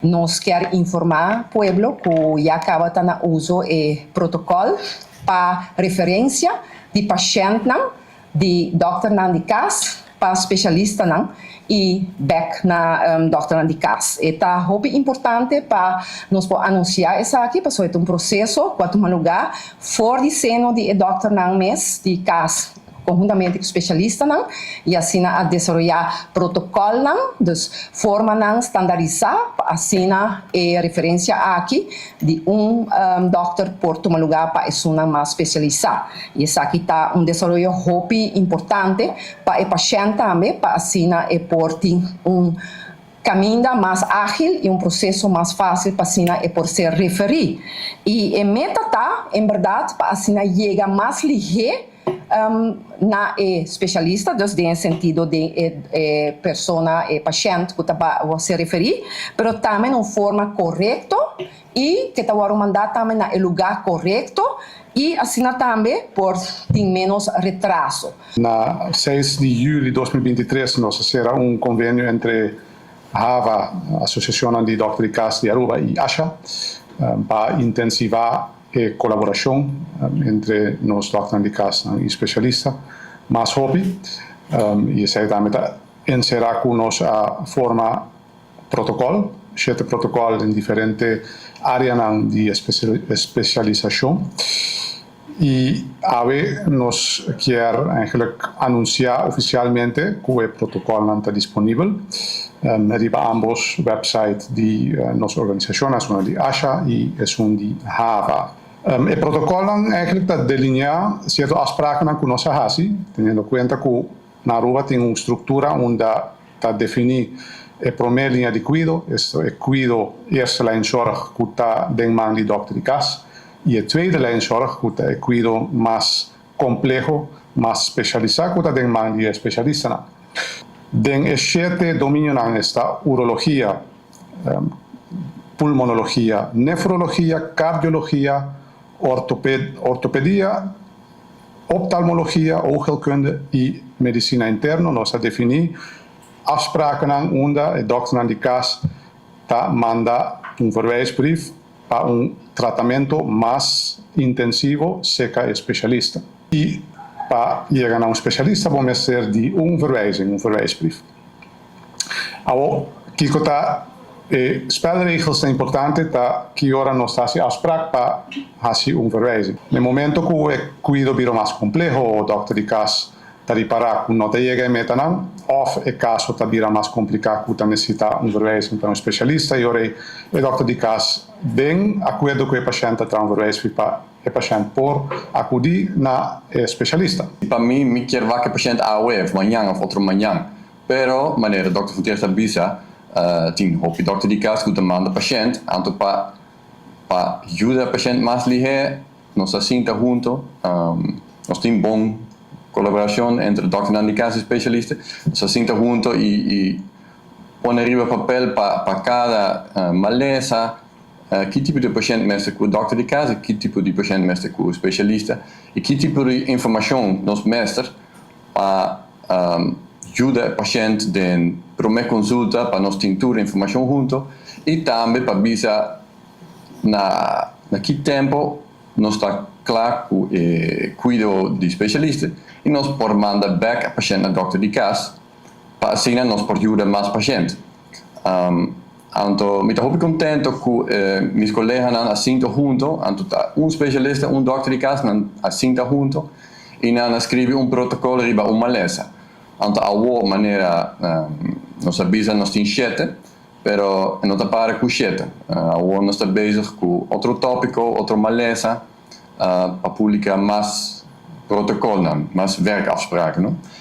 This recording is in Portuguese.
Nós quer informar o pueblo que já acaba de uso o protocolo para referência de paciente de doctor de casa para especialista e back na doctor de casa. Está muito importante para nós anunciar isso aqui, para ser um processo que toma lugar fora de seno de doctor mês de casa, conjuntamente com o especialista e assim a desenvolver protocolo, dus forma standardizar, assim a referência aqui de doctor por tomar lugar para uma mais especializada. E isso aqui está desenvolvimento muito importante para o paciente também, para assim por ter caminho mais ágil e processo mais fácil para assim por ser referido. E a meta está, em verdade, para assim chegar mais ligeiro na especialista, dus no sentido de persona, paciente que vai se referir, mas também de forma correta e que vai mandar também no lugar correto e assim também por ter menos retraso. Na 6 de julho de 2023 nós será convênio entre HAVA, Associação de Doctores de Casa de Aruba, e ASHA, para intensivar a colaboração entre nós doctores de casa e especialistas mais hobby e isso também encerrar com nós a forma protocolo, 7 protocolos em diferentes áreas de especialização e agora nós queremos anunciar oficialmente que o protocolo está disponível arriba ambos websites de nossa organização, a de ASHA e a de HAVA. O protocolo está delineado certas afspraken que nós fazemos, tendo em conta que na Aruba tem uma estrutura onde está definida a primeira linha de cuidado, é cuidado eerste lijn zorg que está dentro mão de doctor de casa, e a tweede lijn zorg que está cuidado mais complexo, mais especializado que está dentro mão de especialista. Den 7 dominios está urologia, pulmonologia, nefrologia, cardiologia, ortopedia, oftalmologia, oogheelkunde e medicina interna. Nós definimos afspraken onde o dokter de casa manda verwijsbrief para tratamento mais intensivo, seca especialista. E para chegar a especialista, vamos ter de verwijsbrief. Agora, Kiko está spelregels zijn importante, que ora nós está se afspraak para fazer verwijzing. No momento que o cuidado vira mais complexo, o doctor de casa está reparar que não chega a meta não, ou o caso está vira mais complicado, que necessita verwijzing para especialista, e ora o doctor de casa bem acordo com o paciente para verwijzing para o paciente por acudir na especialista. Para mim, me quer que o paciente AOE, amanhã ou outro manhã, pero maneira doctor Fonteira avisa tem o doctor de casa que manda o paciente, então para ajudar o paciente mais ligeiro, nós assim junto, nós temos boa colaboração entre o doctor de casa e o especialista, nós assim junto e põe arriba papel para cada maleza, que tipo de paciente mestre com o doctor de casa, que tipo de paciente mestre com o especialista e que tipo de informação nós mestre para ajuda o paciente na primeira consulta para nós ter informação junto e também para avisar na que tempo nós está claro que o cuidado de especialista e nós por mandar back a paciente ao doctor de casa para assim nós por ajudar mais paciente. Então, me estou muito contente que meus colegas assim junto, então especialista, doctor de casa assim junto e escreve protocolo riba uma maleza. Então, a maneira nós avisa nós temos 7, pero não está para com 7. Nós está bezig com outro tópico, outra maleza, para publicar mais protocolo, mais werkafspraken.